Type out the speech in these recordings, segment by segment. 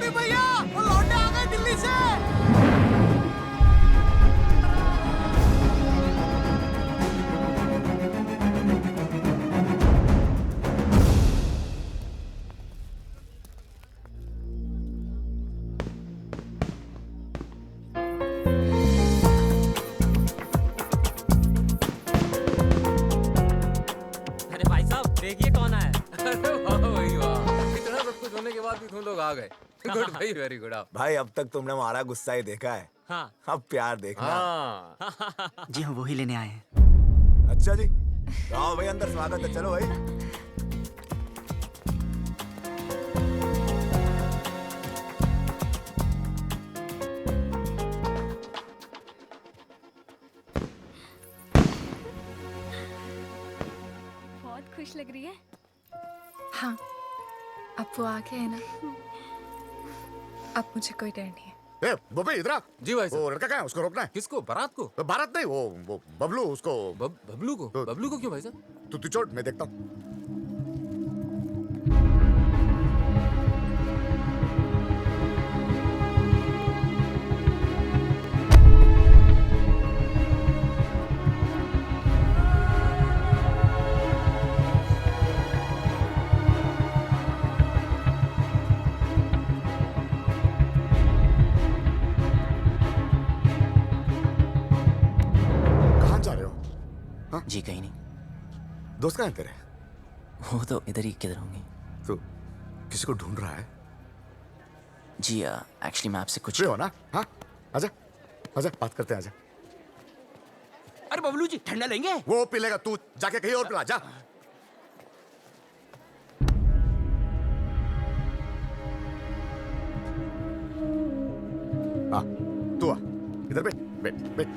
बड़ी भैया, वो लौंडे आ गए दिल्ली से। अरे भाई साहब देखिए कौन आया। अरे वाह भाई वाह, इतना सब कुछ होने के बाद भी तुम लोग आ गए। गुड भाई, वेरी गुड। आप भाई अब तक तुमने हमारा गुस्सा ही देखा है, हाँ अब प्यार देखना। हाँ जी हम वही लेने आए हैं। अच्छा जी, आओ भाई अंदर, स्वागत है। चलो भाई। बहुत खुश लग रही है। हाँ, अब वो आ गया है ना, अब मुझे कोई डर नहीं है। ए, बब्बे इधर आ। जी भाई साहब। वो लड़का कहाँ है? उसको रोकना है। किसको? बारात को? भारत नहीं, वो बबलू, उसको बबलू को? बबलू को क्यों भाई साहब? तू छोड़, मैं देखता हूँ। कहाँ जा रहे हो? जी कहीं नहीं, दोस्त कहाँ है तेरे? वो तो इधर ही किधर होंगे। तू किसी को ढूंढ रहा है? जी एक्चुअली मैं आपसे कुछ फ्री हो ना? हाँ, आजा आजा, बात करते हैं, आजा। अरे बबलू जी ठंडा लेंगे? वो पी लेगा, तू जाके कहीं और पिला जा। हाँ, तू आ, इधर बैठ बैठ बैठ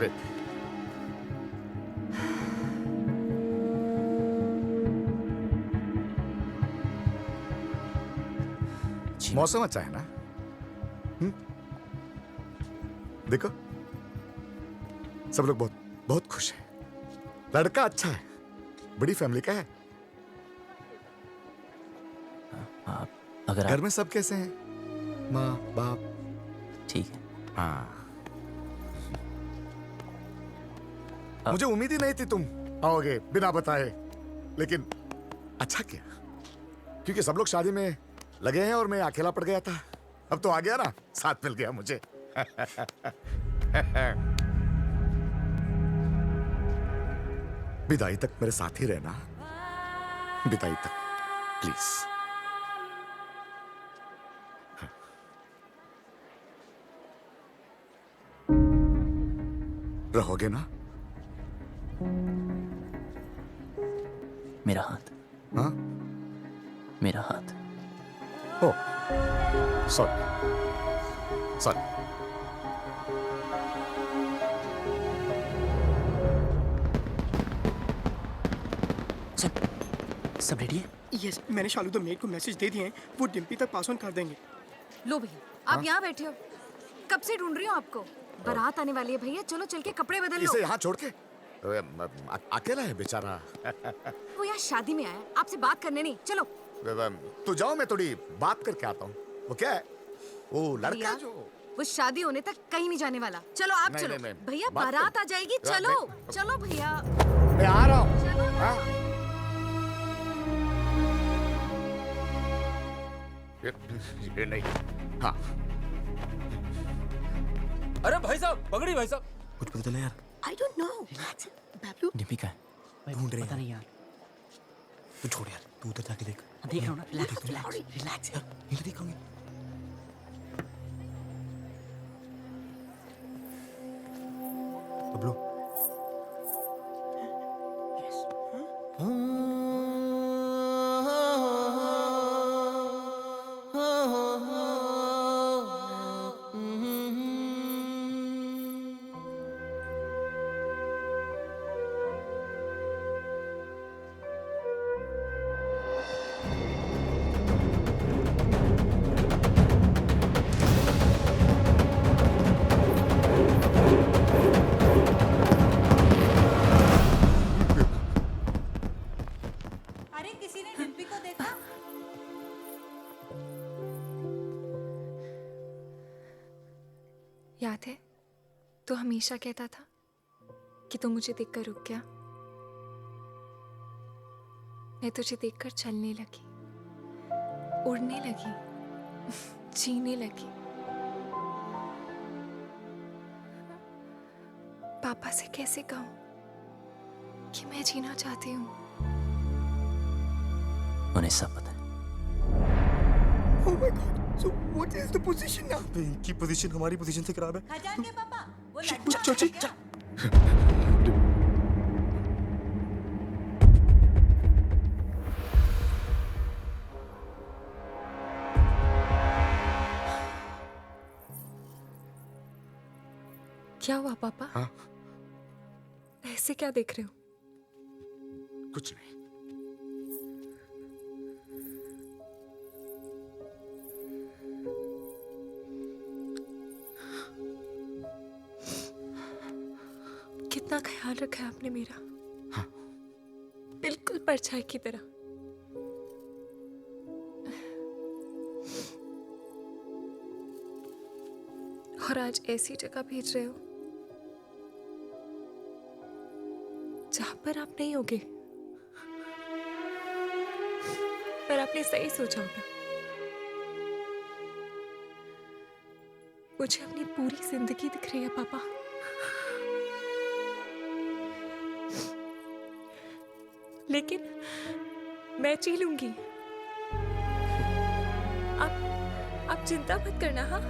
बैठ। जी मौसम अच्छा है ना? देखो, सब लोग बहुत बहुत खुश हैं। लड़का अच्छा है, बड़ी फैमिली का है। आप अगर घर आप में सब कैसे हैं? माँ बाप? ठीक है। हाँ। मुझे उम्मीद ही नहीं थी तुम आओगे बिना बताए, लेकिन अच्छा किया, क्योंकि सब लोग शादी में लगे हैं और मैं अकेला पड़ गया था। अब तो आ गया ना, साथ मिल गया मुझे। विदाई तक मेरे साथ ही रहना, विदाई तक प्लीज। रहोगे ना? मेरा हाथ, हाँ? मेरा हाथ। ओ, सॉरी सॉरी। सब रेडी है? यस, मैंने शालू द मेड को मैसेज दे दिए हैं, वो डिम्पी तक पास ऑन कर देंगे। लो भैया, आप यहाँ बैठे हो, कब से ढूंढ रही हूँ आपको। बारात आने वाली है भैया, चलो चल के कपड़े बदल लो। इसे यहाँ छोड़ के अकेला है बेचारा। वो यहाँ शादी में आया, आपसे बात करने नहीं। चलो तू जाओ, मैं थोड़ी बात करके आता हूँ। वो क्या है? वो लड़का भैया, जो वो शादी होने तक कहीं नहीं जाने वाला। चलो आप नहीं, चलो नहीं, भैया, बात बारात कर- आ जाएगी। चलो चलो भैया, मैं आ रहा हूँ। चलो ना। हाँ? ये नहीं। हाँ, अरे भाई साहब, पकड़ी भाई साहब। कुछ पता चला यार? I don't know Bablu. Dimpy का है, ढूंढ रहे हैं। पता नहीं यार। तू छोड़ यार, तू उधर जाके देख। देख रहा हूँ ना, रिलैक्स रिलैक्स रिलैक्स यार, इधर देखोगे। बबलू याद है तो हमेशा कहता था कि तू मुझे देखकर रुक गया। मैं तुझे देखकर चलने लगी, उड़ने लगी, जीने लगी। पापा से कैसे कहूं कि मैं जीना चाहती हूँ? उन्हें सब पता है। Oh my God. So what is the position now? इनकी पोजीशन हमारी पोजीशन से खराब है। खजान के पापा वो चल। क्या हुआ पापा? हाँ? ऐसे क्या देख रहे हो? कुछ नहीं। कितना ख्याल रखा है आपने मेरा। हाँ। बिल्कुल परछाई की तरह। और आज ऐसी जगह भेज रहे हो जहां पर आप नहीं होगे। पर आपने सही सोचा होगा। मुझे अपनी पूरी जिंदगी दिख रही है पापा। लेकिन मैं जी लूंगी। आप चिंता मत करना। हाँ,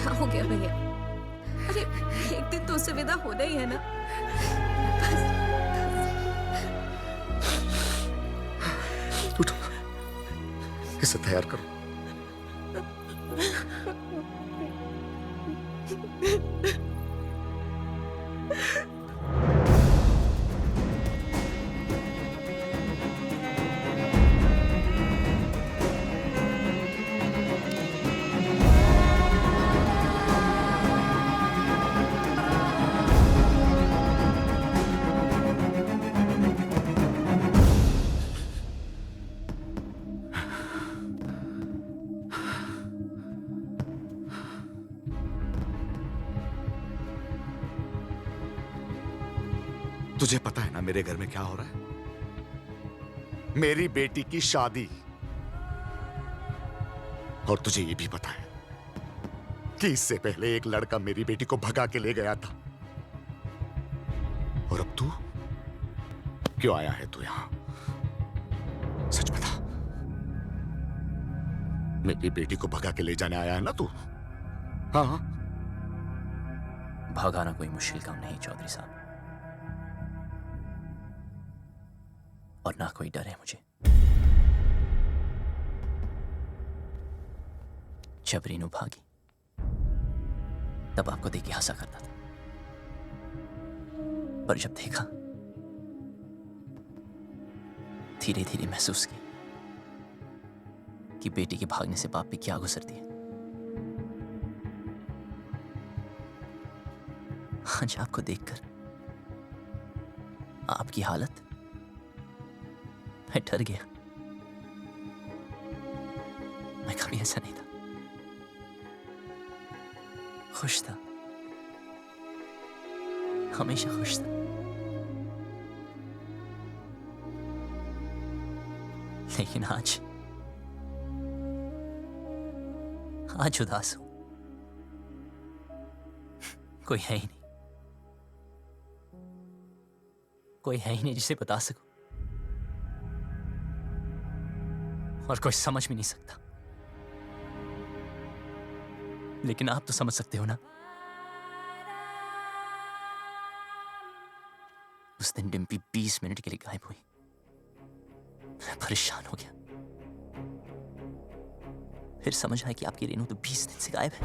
क्या हो गया भैया? अरे एक दिन तो उससे विदा होना ही है ना। उठो, इसे तैयार करो। तुझे पता है ना मेरे घर में क्या हो रहा है? मेरी बेटी की शादी। और तुझे ये भी पता है कि इससे पहले एक लड़का मेरी बेटी को भगा के ले गया था। और अब तू क्यों आया है तू यहां? सच बता, मेरी बेटी को भगा के ले जाने आया है ना तू? हाँ हाँ। भगाना कोई मुश्किल काम नहीं चौधरी साहब, और ना कोई डर है मुझे। जब रीनू भागी तब आपको देख के हंसा करता था, पर जब देखा धीरे धीरे महसूस की कि बेटी के भागने से बाप पे क्या गुजरती है। आज आपको देखकर आपकी हालत, मैं डर गया। मैं कभी ऐसा नहीं था। खुश था, हमेशा खुश था। लेकिन आज उदास हूं। कोई है ही नहीं, कोई है ही नहीं जिसे बता सकूं, और कोई समझ भी नहीं सकता। लेकिन आप तो समझ सकते हो ना। उस दिन डिम्पी 20 मिनट के लिए गायब हुई। मैं परेशान हो गया। फिर समझ आया कि आपकी रेनू तो 20 दिन से गायब है।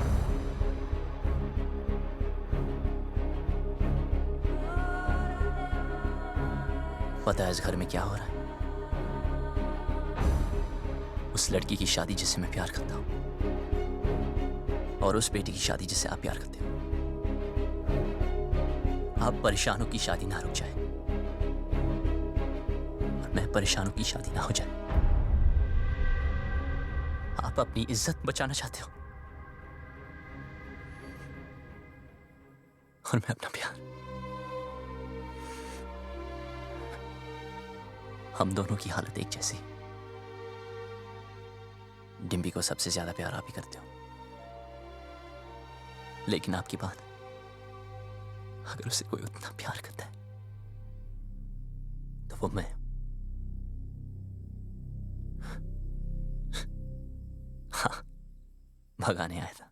पता है इस घर में क्या हो रहा है? उस लड़की की शादी जिसे मैं प्यार करता हूँ और उस बेटी की शादी जिसे आप प्यार करते हो। आप परेशानों की शादी ना रुक जाए और मैं परेशानों की शादी ना हो जाए। आप अपनी इज्जत बचाना चाहते हो और मैं अपना प्यार। हम दोनों की हालत एक जैसी। डिम्पी को सबसे ज्यादा प्यार आप ही करते हो, लेकिन आपकी बात, अगर उसे कोई उतना प्यार करता है तो वो मैं। हाँ, भगाने आया था,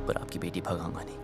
पर आपकी बेटी भगाऊंगा नहीं।